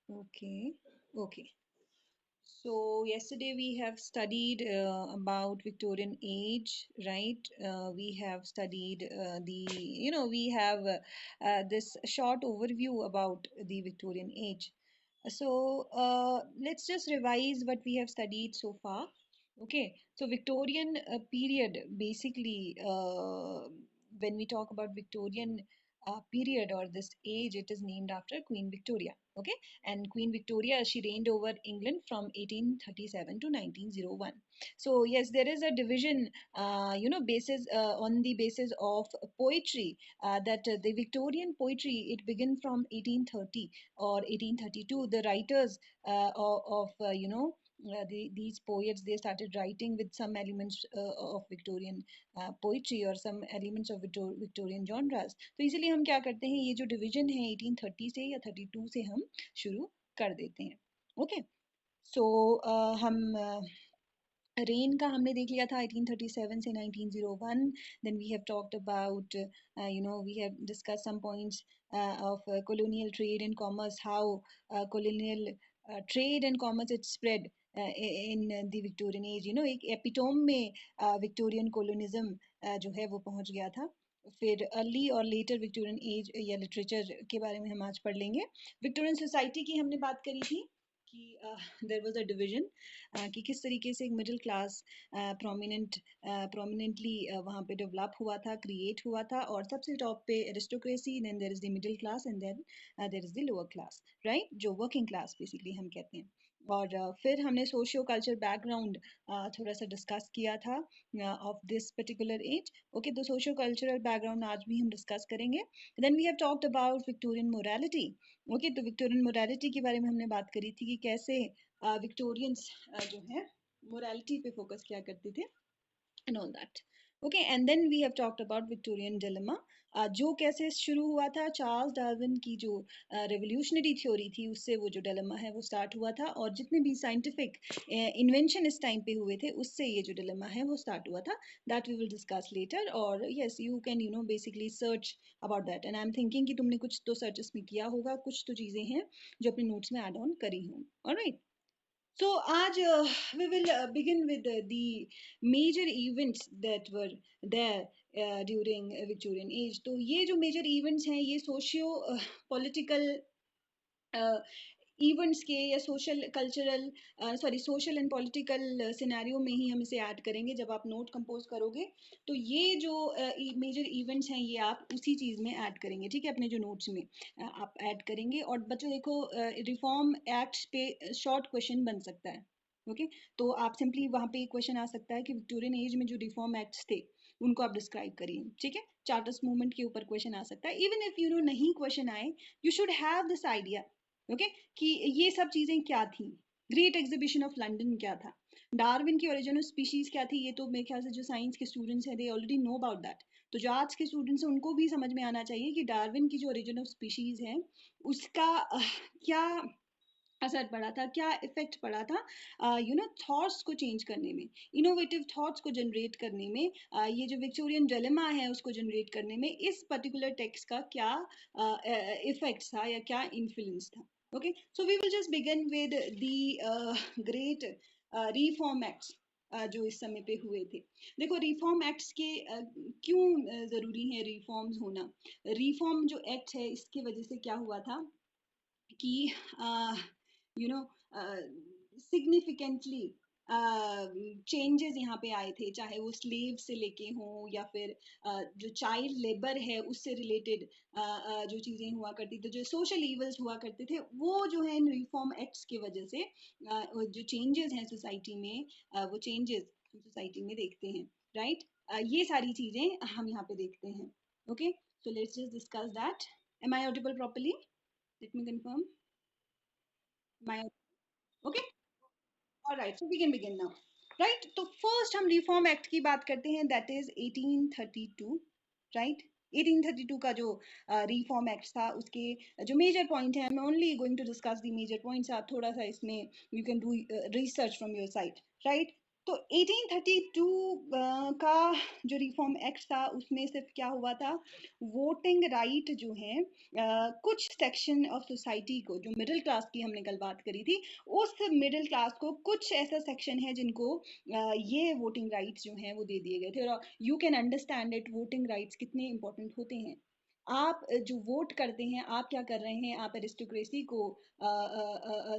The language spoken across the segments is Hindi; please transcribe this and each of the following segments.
Okay, okay. So yesterday we have studied about Victorian age, right? We have studied we have this short overview about the Victorian age. So let's just revise what we have studied so far. Okay, so Victorian period, basically, when we talk about Victorian period or this age, it is named after Queen Victoria. Okay, and Queen Victoria, she reigned over England from 1837 to 1901. So yes, there is a division, basis on the basis of poetry, that the Victorian poetry, it began from 1830 or 1832. The writers these poets, they started writing with some elements of Victorian poetry or some elements of Victorian genres. तो इसीलिए हम क्या करते हैं, ये जो डिवीजन है 1830 से या 32 से हम शुरू कर देते हैं. ओके, सो हम रेन का हमने देख लिया था 1837 से 1901. Then we have talked about we have discussed some points of colonial trade and commerce, how colonial trade and commerce it spread in the Victorian age. एक एपिटोम में विक्टोरियन कोलोनिज्म जो है वो पहुंच गया था. फिर अर्ली और लेटर विक्टोरियन एज या लिटरेचर के बारे में हम आज पढ़ लेंगे. विक्टोरियन सोसाइटी की हमने बात करी थी कि देयर वाज अ डिवीजन कि किस तरीके से एक मिडिल क्लास प्रोमिनेंटली वहाँ पे डेवलप हुआ था, क्रिएट हुआ था, और सबसे टॉप पे aristocracy, then there is the middle class, and then there is the lower class, right, जो वर्किंग क्लास बेसिकली हम कहते हैं. और फिर हमने सोशियो कल्चर बैकग्राउंड थोड़ा सा डिस्कस किया था of this particular age. Okay, तो सोशियो कल्चरल बैकग्राउंड आज भी हम डिस्कस करेंगे. Then we have talked about Victorian morality. Okay, तो विक्टोरियन मोरालिटी के बारे में हमने बात करी थी कि कैसे विक्टोरियंस जो है मोरालिटी पे फोकस किया करते थे and all that. Okay, and then we have talked about Victorian dilemma, जो कैसे शुरू हुआ था. चार्ल्स डार्विन की जो रेवोल्यूशनरी थ्योरी थी, उससे वो जो डिलेमा है वो स्टार्ट हुआ था, और जितने भी साइंटिफिक इन्वेंशन इस टाइम पे हुए थे, उससे ये जो डिलेमा है वो स्टार्ट हुआ था. That we will discuss later. और yes, you can basically search about that, and I am thinking कि तुमने कुछ तो सर्च इसमें किया होगा, कुछ तो चीज़ें हैं जो अपने नोट्स में ऐड ऑन करी हूँ. ऑलराइट, so आज we will begin with the major events that were there during Victorian age. तो ये जो major events हैं, ये socio political इवेंट्स के या social cultural social and political scenario में ही हम इसे ऐड करेंगे. जब आप नोट कंपोज करोगे तो ये जो मेजर इवेंट्स हैं, ये आप उसी चीज़ में ऐड करेंगे, ठीक है, अपने जो नोट्स में आप ऐड करेंगे. और बच्चों देखो, रिफॉर्म एक्ट पे शॉर्ट क्वेश्चन बन सकता है. ओके, तो आप सिंपली वहाँ पे एक क्वेश्चन आ सकता है कि विक्टोरियन एज में जो रिफॉर्म एक्ट्स थे उनको आप डिस्क्राइब करिए, ठीक है. चार्टर्स मूवमेंट के ऊपर क्वेश्चन आ सकता है. इवन इफ नहीं क्वेश्चन आए, you should have this idea, okay, कि ये सब चीजें क्या थी. ग्रेट एग्जीबिशन ऑफ लंदन क्या था, डार्विन की ओरिजिन ऑफ स्पीशीज क्या थी, ये तो मेरे ख्याल से जो साइंस के स्टूडेंट्स हैं they already know about that. तो जो आज के स्टूडेंट्स हैं उनको भी समझ में आना चाहिए कि डार्विन की जो ओरिजिन ऑफ स्पीशीज है उसका क्या असर पड़ा था, क्या इफेक्ट पड़ा था थॉट्स को चेंज करने में, इनोवेटिव थॉट्स को जनरेट करने में, ये जो विक्टोरियन डिलेमा है उसको जनरेट करने में इस पर्टिकुलर टेक्स्ट का क्या इफेक्ट था या क्या इन्फ्लुएंस था. Okay, so we will just begin with the great reform acts जो इस समय पे हुए थे. देखो, रिफॉर्म एक्ट्स के क्यों ज़रूरी है रिफॉर्म्स होना. रिफॉर्म जो एक्ट है इसके वजह से क्या हुआ था कि सिग्निफिकेंटली चेंजेस यहाँ पे आए थे, चाहे वो स्लेव से लेके हों या फिर जो चाइल्ड लेबर है उससे रिलेटेड जो चीज़ें हुआ करती थी, जो सोशल इवल्स हुआ करते थे, वो जो है इन रिफॉर्म एक्ट्स की वजह से जो चेंजेस हैं सोसाइटी में, वो चेंजेस सोसाइटी में देखते हैं, राइट. ये सारी चीज़ें हम यहाँ पे देखते हैं. Okay, so let's just discuss that. Am I audible properly? Let me confirm. My okay. All right. So we can begin now. Right. तो first हम Reform Act की बात करते हैं. That is 1832. Right. 1832 का जो Reform Act था, उसके जो major point है, I'm only going to discuss the major points. आप थोड़ा सा इसमें you can do research from your side. Right. तो 1832 का जो रिफॉर्म एक्ट था उसमें सिर्फ क्या हुआ था, वोटिंग राइट जो है कुछ सेक्शन ऑफ सोसाइटी को, जो मिडिल क्लास की हमने कल बात करी थी, उस मिडिल क्लास को कुछ ऐसा सेक्शन है जिनको ये वोटिंग राइट्स जो हैं वो दे दिए गए थे। और you can understand it, voting rights कितने इंपॉर्टेंट होते हैं। आप जो वोट करते हैं, आप क्या कर रहे हैं, आप एरिस्टोक्रेसी को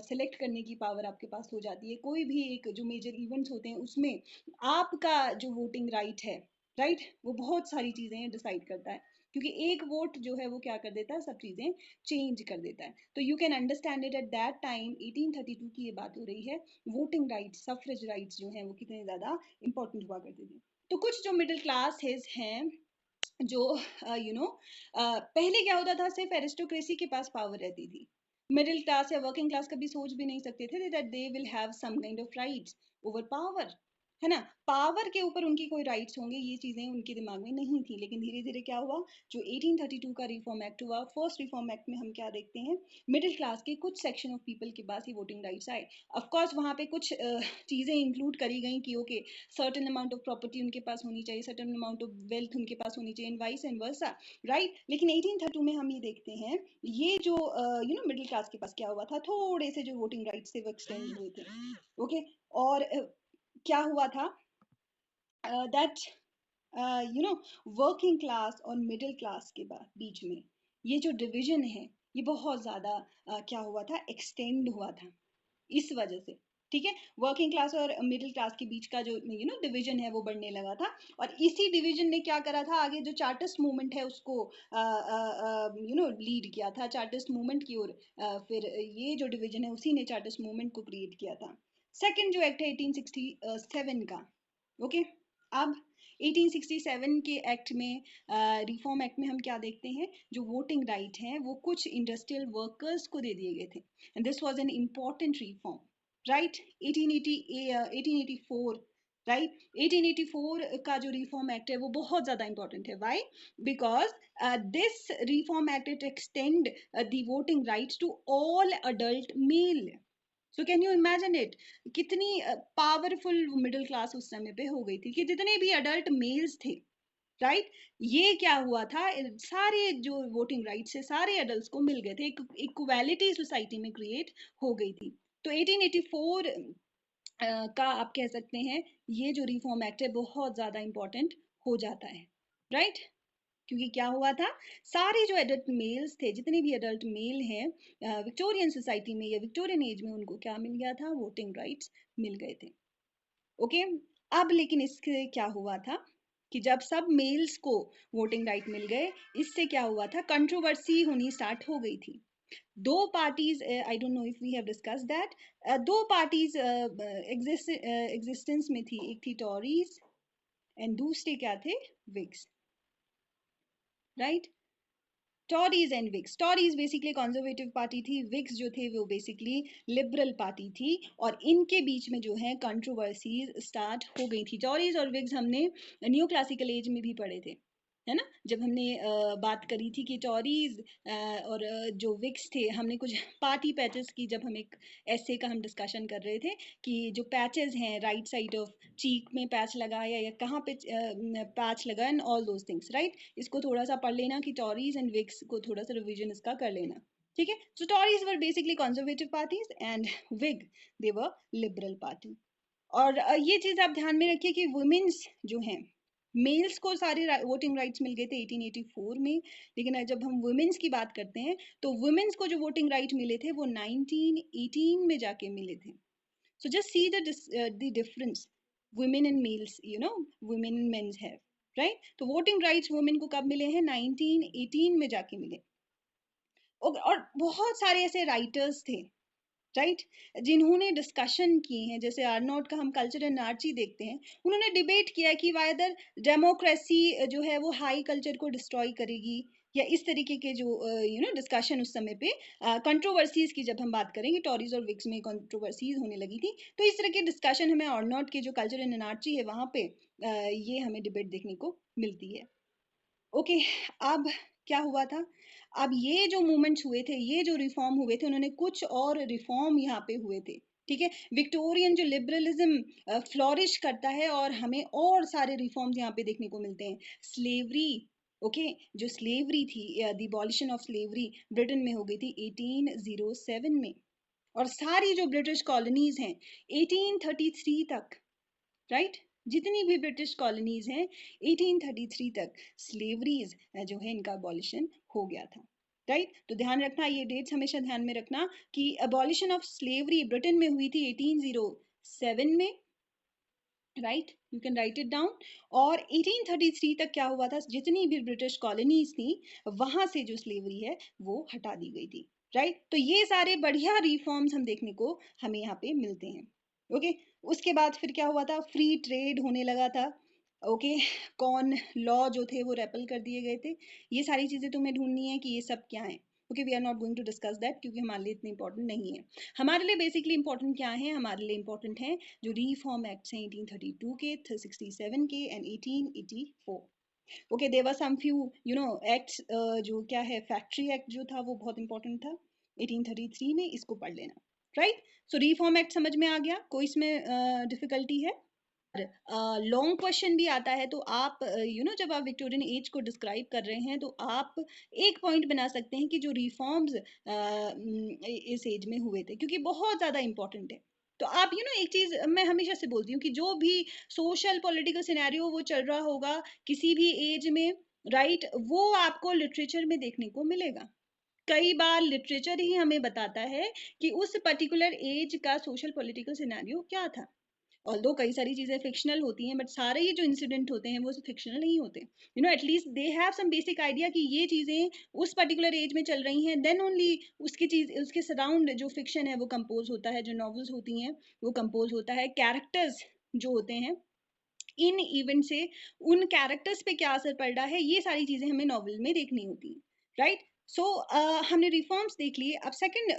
सेलेक्ट करने की पावर आपके पास हो जाती है। कोई भी एक जो मेजर इवेंट्स होते हैं उसमें आपका जो वोटिंग राइट है, राइट, वो बहुत सारी चीज़ें डिसाइड करता है, क्योंकि एक वोट जो है वो क्या कर देता है, सब चीज़ें चेंज कर देता है। तो you can understand it, at that time 1832 की ये बात हो रही है, वोटिंग राइट्स, सफरेज राइट्स जो हैं वो कितने ज़्यादा इंपॉर्टेंट हुआ करते थे। तो कुछ जो मिडिल क्लास हैं जो पहले क्या होता था, सिर्फ एरिस्टोक्रेसी के पास पावर रहती थी। मिडिल क्लास या वर्किंग क्लास कभी सोच भी नहीं सकते थे that they will have some kind of rights over power, है ना, पावर के ऊपर उनकी कोई राइट्स होंगे, ये चीज़ें उनके दिमाग में नहीं थी। लेकिन धीरे धीरे क्या हुआ, जो 1832 का रिफॉर्म एक्ट हुआ, फर्स्ट रिफॉर्म एक्ट में हम क्या देखते हैं, मिडिल क्लास के कुछ सेक्शन ऑफ पीपल के पास ही वोटिंग राइट्स आए। ऑफकोर्स वहाँ पे कुछ चीज़ें इंक्लूड करी गई कि okay, certain amount of property उनके पास होनी चाहिए, सर्टेन अमाउंट ऑफ वेल्थ उनके पास होनी चाहिए, and vice and versa, right. लेकिन 1832 में हम ये देखते हैं, ये जो मिडिल क्लास के पास क्या हुआ था, थोड़े से जो वोटिंग राइट्स थे वो एक्सटेंड हुए थे। ओके, और क्या हुआ था दैट वर्किंग क्लास और मिडिल क्लास के बीच में ये जो डिवीजन है, ये बहुत ज़्यादा क्या हुआ था, एक्सटेंड हुआ था इस वजह से। ठीक है, वर्किंग क्लास और मिडिल क्लास के बीच का जो डिवीजन है वो बढ़ने लगा था। और इसी डिवीजन ने क्या करा था, आगे जो चार्टिस्ट मूवमेंट है उसको लीड किया था, चार्टिस्ट मूवमेंट की ओर। फिर ये जो डिवीजन है उसी ने चार्टिस्ट मूवमेंट को क्रिएट किया था। सेकेंड जो एक्ट है 1867 का, ओके। अब 1867 के एक्ट में, रिफॉर्म एक्ट में हम क्या देखते हैं, जो वोटिंग राइट है वो कुछ इंडस्ट्रियल वर्कर्स को दे दिए गए थे, and this was an important reform, right. 1884, right, 1884 का जो रिफॉर्म एक्ट है वो बहुत ज़्यादा इंपॉर्टेंट है। Why? Because this reform act it extend the voting rights to all adult male. So can you imagine it, कितनी पावरफुल मिडिल क्लास उस समय पे हो गई थी कि जितने भी अडल्ट मेल्स थे, राइट, ये क्या हुआ था, सारे जो वोटिंग राइट्स है सारे अडल्ट को मिल गए थे, एक इक्वालिटी सोसाइटी में क्रिएट हो गई थी। तो 1884 का आप कह सकते हैं ये जो रिफॉर्म एक्ट है बहुत ज़्यादा इंपॉर्टेंट हो जाता है, राइट। क्योंकि क्या हुआ था, सारे जो एडल्ट मेल्स थे, जितने भी एडल्ट मेल हैं विक्टोरियन सोसाइटी में या विक्टोरियन एज में, उनको क्या मिल गया था, वोटिंग राइट्स मिल गए थे। ओके, अब लेकिन इससे क्या हुआ था कि जब सब मेल्स को वोटिंग राइट मिल गए, इससे क्या हुआ था, कंट्रोवर्सी होनी स्टार्ट हो गई थी। दो parties, I don't know if we have discuss that, दो पार्टीज एग्जिस्टेंस में थी, एक थी टॉरीज एंड दूसरे क्या थे, Whigs, right. Tories and Whigs, Tories basically conservative party थी, विग्स जो थे वो बेसिकली लिबरल पार्टी थी, और इनके बीच में जो है कंट्रोवर्सीज स्टार्ट हो गई थी। टॉरीज और विग्स हमने न्यू क्लासिकल एज में भी पढ़े थे, है ना, जब हमने बात करी थी कि टॉरीज और जो विग्स थे, हमने कुछ पार्टी पैचेस की, जब हम एक ऐसे का हम डिस्कशन कर रहे थे कि जो पैचेस हैं, राइट साइड ऑफ चीक में पैच लगा या कहाँ पे पैच लगा, and all those things, right. इसको थोड़ा सा पढ़ लेना कि टॉरीज एंड विग्स को थोड़ा सा रिवीजन इसका कर लेना, ठीक है। So Tories were basically conservative parties and Whig they were liberal party. और ये चीज़ आप ध्यान में रखिए कि वुमेन्स जो हैं, मेल्स को सारे वोटिंग राइट्स मिल गए थे 1884 में, लेकिन जब हम वुमेन्स की बात करते हैं तो वुमेन्स को जो वोटिंग राइट मिले थे वो 1918 में जाके मिले थे। So just see the difference, women and males, women and mens have, right. तो वोटिंग राइट्स वुमेन को कब मिले हैं, 1918 में जाके मिले। और बहुत सारे ऐसे राइटर्स थे, राइट, जिन्होंने डिस्कशन किए हैं, जैसे आर्नोट का हम कल्चर एंड आर्ची देखते हैं, उन्होंने डिबेट किया कि वाइदर डेमोक्रेसी जो है वो हाई कल्चर को डिस्ट्रॉय करेगी, या इस तरीके के जो डिस्कशन उस समय पे, कंट्रोवर्सीज की जब हम बात करेंगे, टॉरीज और विक्स में कंट्रोवर्सीज होने लगी थी, तो इस तरह के डिस्कशन हमें आर्नोट के जो कल्चर एंड आर्ची है वहाँ पे ये हमें डिबेट देखने को मिलती है। ओके, अब क्या हुआ था, अब ये जो मूवमेंट्स हुए थे, ये जो रिफॉर्म हुए थे, उन्होंने कुछ और रिफॉर्म यहाँ पे हुए थे, ठीक है। विक्टोरियन जो लिबरलिज्म फ्लोरिश करता है और हमें और सारे रिफॉर्म्स यहाँ पे देखने को मिलते हैं। स्लेवरी, ओके, जो स्लेवरी थी, the abolition of slavery Britain में हो गई थी 1807 में, और सारी जो ब्रिटिश कॉलोनीज हैं 1833 तक, राइट, जितनी भी ब्रिटिश कॉलोनीज हैं 1833 तक स्लेवरीज जो है इनका अबॉलिशन हो गया था, राइट। तो ध्यान रखना, ये डेट्स हमेशा ध्यान में रखना कि अबॉलिशन ऑफ स्लेवरी ब्रिटेन में हुई थी 1807 में, right, you can write it down. और 1833 तक क्या हुआ था, जितनी भी ब्रिटिश कॉलोनीज थी वहां से जो स्लेवरी है वो हटा दी गई थी, राइट। तो ये सारे बढ़िया रिफॉर्म्स हम देखने को हमें यहाँ पे मिलते हैं, ओके। उसके बाद फिर क्या हुआ था, फ्री ट्रेड होने लगा था, ओके। कॉर्न लॉ जो थे वो रेपल कर दिए गए थे। ये सारी चीजें तुम्हें ढूंढनी है कि ये सब क्या है, okay. We are not going to discuss that क्योंकि हमारे लिए इतनी इंपॉर्टेंट नहीं है। हमारे लिए बेसिकली इंपॉर्टेंट क्या है, हमारे लिए इंपॉर्टेंट है जो रिफॉर्म एक्ट्स हैं 1832 के, 67 के and 1884, okay. There were some few acts, जो क्या है, फैक्ट्री एक्ट जो था वो बहुत इंपॉर्टेंट था 1833 में, इसको पढ़ लेना, राइट। सो रिफॉर्म एक्ट समझ में आ गया, कोई इसमें डिफिकल्टी है? लॉन्ग क्वेश्चन भी आता है तो आप जब आप विक्टोरियन एज को डिस्क्राइब कर रहे हैं तो आप एक पॉइंट बना सकते हैं कि जो रिफॉर्म्स इस एज में हुए थे, क्योंकि बहुत ज़्यादा इंपॉर्टेंट है। तो आप एक चीज़ मैं हमेशा से बोलती हूँ कि जो भी सोशल पॉलिटिकल सिनेरियो वो चल रहा होगा किसी भी एज में, राइट, वो आपको लिटरेचर में देखने को मिलेगा। कई बार लिटरेचर ही हमें बताता है कि उस पर्टिकुलर एज का सोशल पॉलिटिकल सिनेरियो क्या था। ऑल्दो कई सारी चीजें फिक्शनल होती हैं, बट सारे ये जो इंसिडेंट होते हैं वो फिक्शनल नहीं होते। At least they have some basic idea कि ये चीजें उस पर्टिकुलर एज में चल रही हैं, देन ओनली उसके सराउंड जो फिक्शन है वो कंपोज होता है, जो नॉवेल्स होती हैं वो कंपोज होता है। कैरेक्टर्स जो होते हैं इन इवेंट से उन कैरेक्टर्स पे क्या असर पड़ रहा है, ये सारी चीजें हमें नॉवल में देखनी होती हैं, राइट। सो हमने रिफॉर्म्स देख लिए। अब सेकंड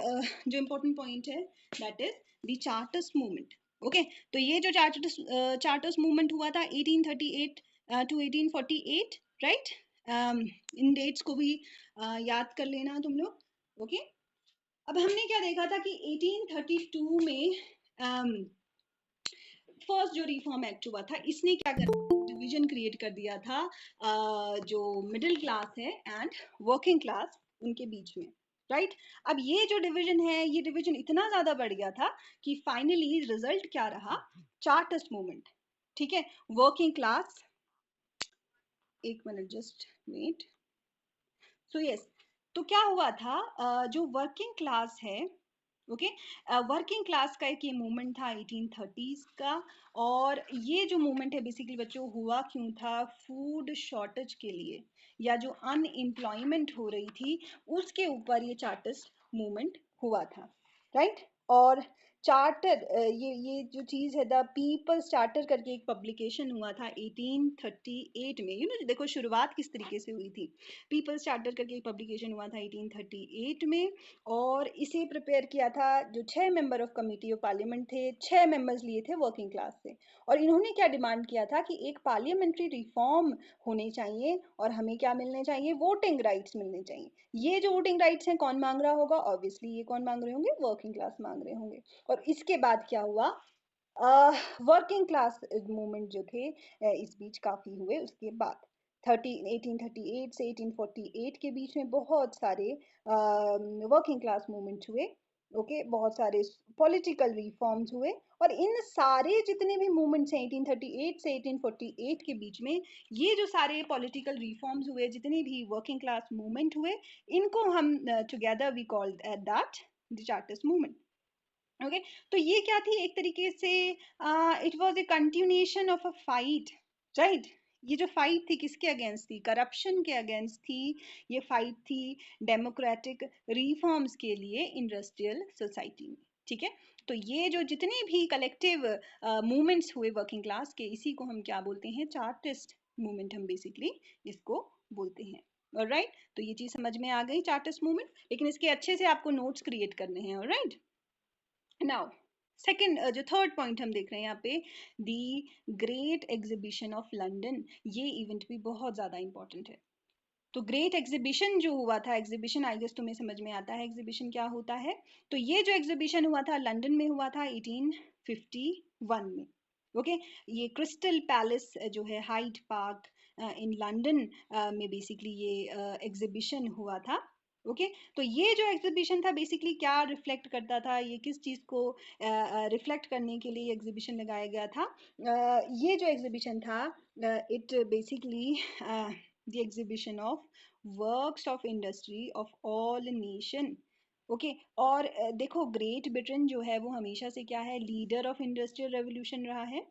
जो इम्पोर्टेंट पॉइंट है that is the charters movement, okay. तो ये जो चार्टर्स मूवमेंट हुआ था 1838 टू 1848, राइट। इन डेट्स को भी याद कर लेना तुम लोग, ओके। अब हमने क्या देखा था कि 1832 में फर्स्ट जो रिफॉर्म एक्ट हुआ था इसने क्या कर डिवीजन क्रिएट कर दिया था जो मिडिल क्लास है एंड वर्किंग क्लास उनके बीच में, राइट। अब ये जो डिवीजन है ये डिवीजन इतना ज्यादा बढ़ गया था कि फाइनली रिजल्ट क्या रहा, चार्टिस्ट मूवमेंट, ठीक है। वर्किंग क्लास, एक minute just wait. So yes, तो क्या हुआ था, जो वर्किंग क्लास है, ओके, वर्किंग क्लास का एक ये मूवमेंट था 1830s का। और ये जो मूवमेंट है बेसिकली बच्चों हुआ क्यों था, फूड शॉर्टेज के लिए, या जो अनएम्प्लॉयमेंट हो रही थी उसके ऊपर ये चार्टिस्ट मूवमेंट हुआ था, राइट। और चार्टर, ये जो चीज है द पीपल्स चार्टर करके एक पब्लिकेशन हुआ था 1838 में। देखो शुरुआत किस तरीके से हुई थी, पीपल्स चार्टर करके एक पब्लिकेशन हुआ था 1838 में, और इसे प्रिपेयर किया था जो 6 member of committee of parliament थे, 6 मेंबर्स लिए थे वर्किंग क्लास से। और इन्होंने क्या डिमांड किया था कि एक पार्लियामेंट्री रिफॉर्म होने चाहिए और हमें क्या मिलने चाहिए, वोटिंग राइट्स मिलने चाहिए। ये जो वोटिंग राइट्स हैं कौन मांग रहा होगा, ऑब्वियसली ये कौन मांग रहे होंगे, वर्किंग क्लास मांग रहे होंगे। और इसके बाद क्या हुआ, वर्किंग क्लास मूवमेंट जो थे इस बीच काफी हुए। उसके बाद 1838 से 1848 के बीच में बहुत सारे वर्किंग क्लास मूवमेंट हुए, ओके। बहुत सारे पॉलिटिकल रिफॉर्म्स हुए, और इन सारे जितने भी मूवमेंट्स हैं 1838 से 1848 के बीच में, ये जो सारे पॉलिटिकल रिफॉर्म्स हुए, जितने भी वर्किंग क्लास मूवमेंट हुए, इनको हम together we called that the chartist movement, okay. तो ये क्या थी, एक तरीके से it was a continuation of a fight, right. ये जो फाइट थी किसके अगेंस्ट थी, करप्शन के अगेंस्ट थी। ये फाइट थी डेमोक्रेटिक रिफॉर्म्स के लिए इंडस्ट्रियल सोसाइटी में, ठीक है। तो ये जो जितने भी कलेक्टिव मूवमेंट्स हुए वर्किंग क्लास के, इसी को हम क्या बोलते हैं, चार्टिस्ट मूवमेंट हम बेसिकली इसको बोलते हैं, ऑलराइट। तो ये चीज समझ में आ गई चार्टिस्ट मूवमेंट, लेकिन इसके अच्छे से आपको नोट्स क्रिएट करने हैं, ऑलराइट। नाउ सेकेंड जो थर्ड पॉइंट हम देख रहे हैं यहाँ पे, the great exhibition of London. ये इवेंट भी बहुत ज़्यादा इंपॉर्टेंट है। तो ग्रेट एग्जीबिशन जो हुआ था, एग्जीबिशन आई गेस तुम्हें समझ में आता है एग्जीबिशन क्या होता है। तो ये जो एग्जीबिशन हुआ था लंदन में हुआ था 1851 में। ओके ये क्रिस्टल पैलेस जो है हाइड पार्क इन लंदन में बेसिकली ये एग्जीबिशन हुआ था। ओके तो ये जो एग्जीबिशन था बेसिकली क्या रिफ्लेक्ट करता था, ये किस चीज़ को रिफ्लेक्ट करने के लिए एग्जीबिशन लगाया गया था। ये जो एग्जीबिशन था it basically the exhibition of works of industry of all nation. Okay और देखो ग्रेट ब्रिटेन जो है वो हमेशा से क्या है, लीडर ऑफ इंडस्ट्रियल रेवोल्यूशन रहा है।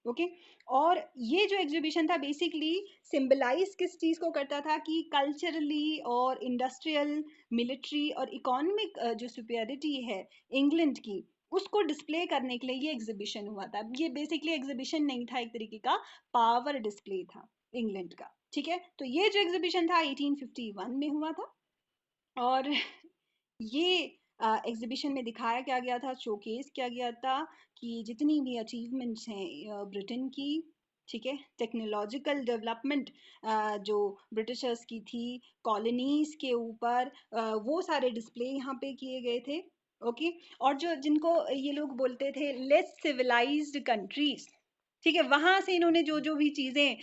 ओके और ये जो एग्जीबिशन था बेसिकली सिंबलाइज किस चीज को करता था कि कल्चरली और इंडस्ट्रियल मिलिट्री और इकोनॉमिक जो सुपीरियरिटी है इंग्लैंड की उसको डिस्प्ले करने के लिए ये एग्जीबिशन हुआ था। ये बेसिकली एग्जीबिशन नहीं था, एक तरीके का पावर डिस्प्ले था इंग्लैंड का। ठीक है तो ये जो एग्जीबिशन था 1851 में हुआ था और ये एग्जीबिशन में दिखाया क्या गया था, शोकेस किया गया था कि जितनी भी अचीवमेंट्स हैं ब्रिटेन की, ठीक है, टेक्नोलॉजिकल डेवलपमेंट जो ब्रिटिशर्स की थी कॉलोनीज के ऊपर, वो सारे डिस्प्ले यहाँ पे किए गए थे। ओके और जो जिनको ये लोग बोलते थे लेस सिविलाइज्ड कंट्रीज, ठीक है, वहां से इन्होंने जो जो भी चीजें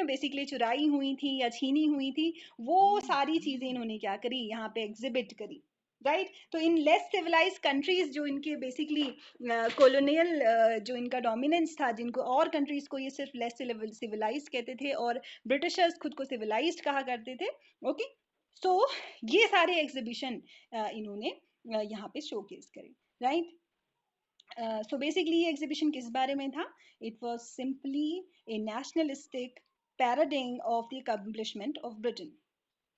बेसिकली चुराई हुई थी या छीनी हुई थी वो सारी चीजें इन्होंने क्या करी, यहाँ पे एग्जिबिट करी। राइट तो इन लेस सिविलाइज कंट्रीज जो इनके बेसिकली कॉलोनियल जो इनका डोमिनेंस था, जिनको और कंट्रीज को ये सिर्फ लेस सिविलाइज कहते थे और ब्रिटिशर्स खुद को सिविलाइज्ड कहा करते थे। ओके सो ये सारे एग्जीबिशन इन्होंने यहाँ पे शोकेस करे। राइट सो बेसिकली ये एग्जीबिशन किस बारे में था, it was simply A nationalistic पैराडिंग of the accomplishment of Britain.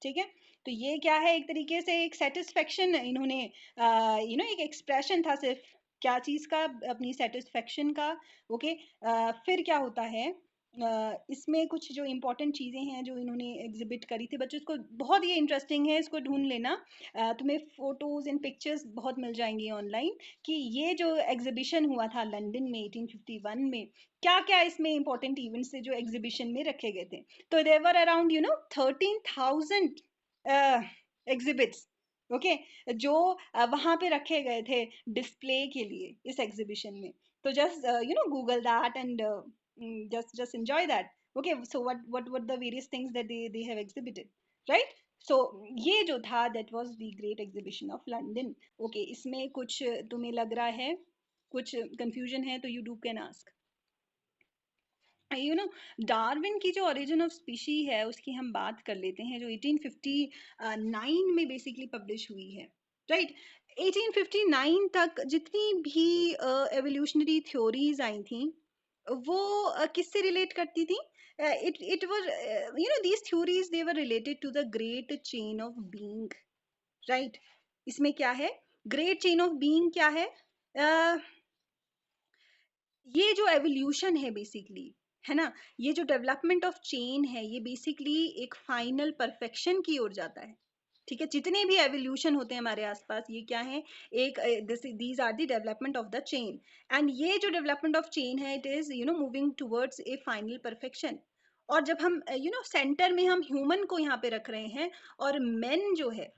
ठीक है तो ये क्या है, एक तरीके से एक सेटिस्फेक्शन इन्होंने एक एक्सप्रेशन था सिर्फ क्या चीज का, अपनी सेटिस्फेक्शन का। ओके फिर क्या होता है इसमें कुछ जो इम्पोर्टेंट चीज़ें हैं जो इन्होंने एग्जिबिट करी थी बच्चों, इसको बहुत ये इंटरेस्टिंग है, इसको ढूंढ लेना। तुम्हें फोटोज एंड पिक्चर्स बहुत मिल जाएंगी ऑनलाइन कि ये जो एग्जीबिशन हुआ था लंदन में 1851 में क्या क्या इसमें इंपॉर्टेंट इवेंट्स थे जो एग्जीबिशन में रखे गए थे। तो देवर अराउंड 13,000 एग्जिबिट्स। ओके जो वहां पे रखे गए थे डिस्प्ले के लिए इस एग्जीबिशन में। तो just Google that and just enjoy that. Okay so what the various things that they have exhibited, right? so ये जो था that was the great exhibition of London. okay इसमें कुछ तुम्हें लग रहा है, कुछ confusion है तो you do can ask. Darwin की जो ओरिजिन ऑफ स्पीशी है उसकी हम बात कर लेते हैं, जो 1859 में बेसिकली पब्लिश हुई है। राइट 1859 तक जितनी भी एवोल्यूशनरी थ्योरीज आई थी वो किससे रिलेट करती थी, it was these theories they were related to the great chain of being. Right इसमें क्या है, ग्रेट चेन ऑफ बीइंग क्या है, ये जो एवोल्यूशन है बेसिकली, है ना, ये जो डेवलपमेंट ऑफ चेन है ये बेसिकली एक फाइनल परफेक्शन की ओर जाता है। ठीक है जितने भी एवोल्यूशन होते हैं हमारे आसपास ये क्या है, एक these are the development of the chain. And ये जो डेवलपमेंट ऑफ चेन है it is moving towards a final perfection. और जब हम सेंटर में हम ह्यूमन को यहाँ पे रख रहे हैं और मेन जो है,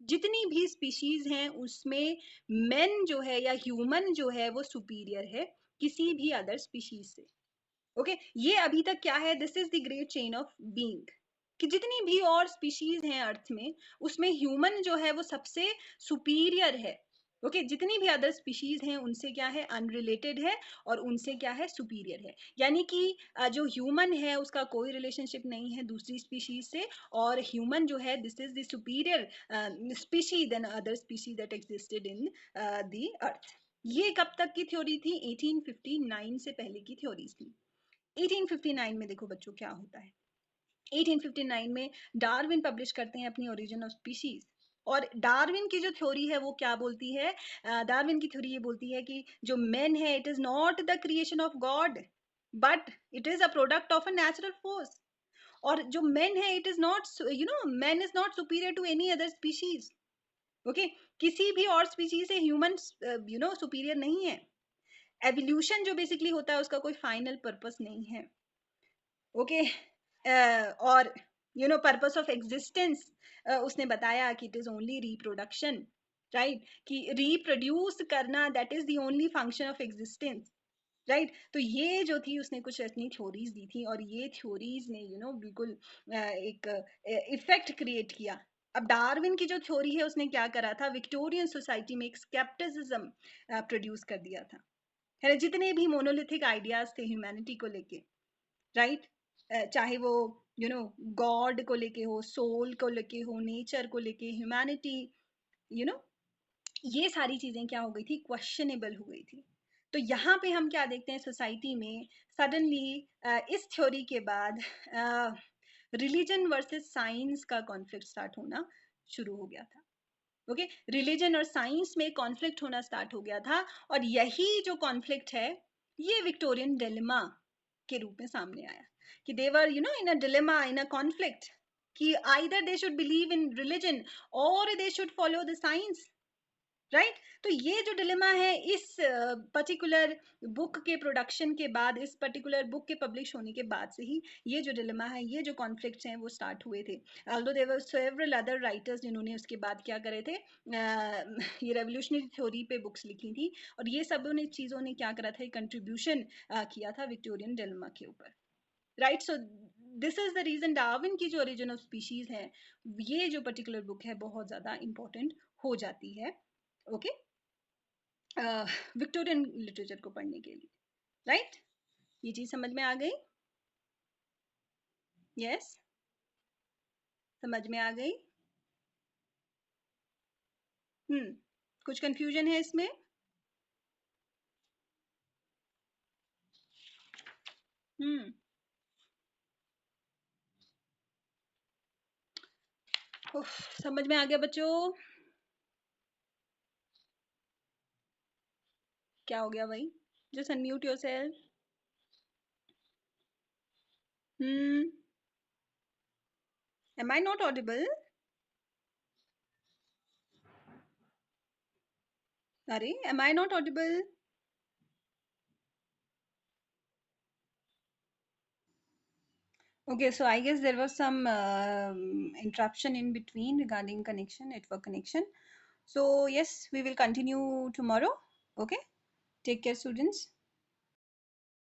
जितनी भी स्पीशीज हैं उसमें मेन जो है या ह्यूमन जो है वो सुपीरियर है किसी भी अदर स्पीशीज से। ओके ये अभी तक क्या है, this is the great chain of being कि जितनी भी और स्पीशीज हैं अर्थ में उसमें ह्यूमन जो है वो सबसे सुपीरियर है। ओके जितनी भी अदर स्पीशीज हैं उनसे क्या है, अनरिलेटेड है और उनसे क्या है, सुपीरियर है। यानी कि जो ह्यूमन है उसका कोई रिलेशनशिप नहीं है दूसरी स्पीशीज से, और ह्यूमन जो है this is the superior species then other species that existed in the earth. ये कब तक की थ्योरी थी, 1859 से पहले की थ्योरीज थी। 1859 में देखो बच्चों क्या होता है, 1859 में डार्विन पब्लिश करते हैं अपनी ओरिजिन ऑफ स्पीशीज। और डार्विन की जो थ्योरी है वो क्या बोलती है, डार्विन की थ्योरी ये बोलती है कि जो मैन है it is not the creation of God but it is a product of a natural force. और जो मैन है it is not man is not superior to any other species. Okay किसी भी और स्पीशीज से ह्यूमन सुपीरियर नहीं है। एवोल्यूशन जो बेसिकली होता है उसका कोई फाइनल पर्पस नहीं है। ओके और पर्पस ऑफ एग्जिस्टेंस उसने बताया कि it is only reproduction, right, कि रिप्रोड्यूस करना that is the only function of existence, right. तो ये जो थी उसने कुछ अपनी थ्योरीज दी थी, और ये थ्योरीज ने बिल्कुल एक इफेक्ट क्रिएट किया। अब डार्विन की जो थ्योरी है उसने क्या करा था, विक्टोरियन सोसाइटी में एक स्केप्टिसिज्म प्रोड्यूस कर दिया था, है ना, जितने भी मोनोलिथिक आइडियाज थे ह्यूमैनिटी को लेके, राइट, चाहे वो गॉड को लेके हो, सोल को लेके हो, नेचर को लेके, ह्यूमैनिटी, यू नो ये सारी चीजें क्या हो गई थी, क्वेश्चनेबल हो गई थी। तो यहाँ पे हम क्या देखते हैं, सोसाइटी में सडनली इस थ्योरी के बाद रिलीजन वर्सेस साइंस का कॉन्फ्लिक्ट स्टार्ट होना शुरू हो गया था। ओके, रिलीजन और साइंस में कॉन्फ्लिक्ट होना स्टार्ट हो गया था, और यही जो कॉन्फ्लिक्ट है ये विक्टोरियन डिलेमा के रूप में सामने आया, कि they were in a dilemma, in a conflict, कि either they should believe in religion और they should follow the science, right. तो ये जो डिलेमा है इस पर्टिकुलर बुक के प्रोडक्शन के बाद, इस पर्टिकुलर बुक के पब्लिश होने के बाद से ही ये जो डिलेमा है, ये जो कॉन्फ्लिक्ट्स हैं वो स्टार्ट हुए थे। Although there were several other writers जिन्होंने उसके बाद क्या करे थे, ये रेवोल्यूशनरी थ्योरी पे बुक्स लिखी थी, और ये सब ने चीज़ों ने क्या करा था, कंट्रीब्यूशन किया था विक्टोरियन डिलेमा के ऊपर, right. So this is the reason Darwin की जो ओरिजिन ऑफ स्पीशीज है, ये जो पर्टिकुलर बुक है बहुत ज़्यादा इंपॉर्टेंट हो जाती है, ओके, विक्टोरियन लिटरेचर को पढ़ने के लिए, राइट। ये चीज समझ में आ गई? यस, समझ में आ गई। कुछ कंफ्यूजन है इसमें? हम्म समझ में आ गया बच्चों? क्या हो गया भाई? Just unmute yourself. Hmm am I not audible? अरे, am I not audible? Okay, so I guess there was some interruption in between regarding connection, network connection. So yes, we will continue tomorrow. Okay, take care, students.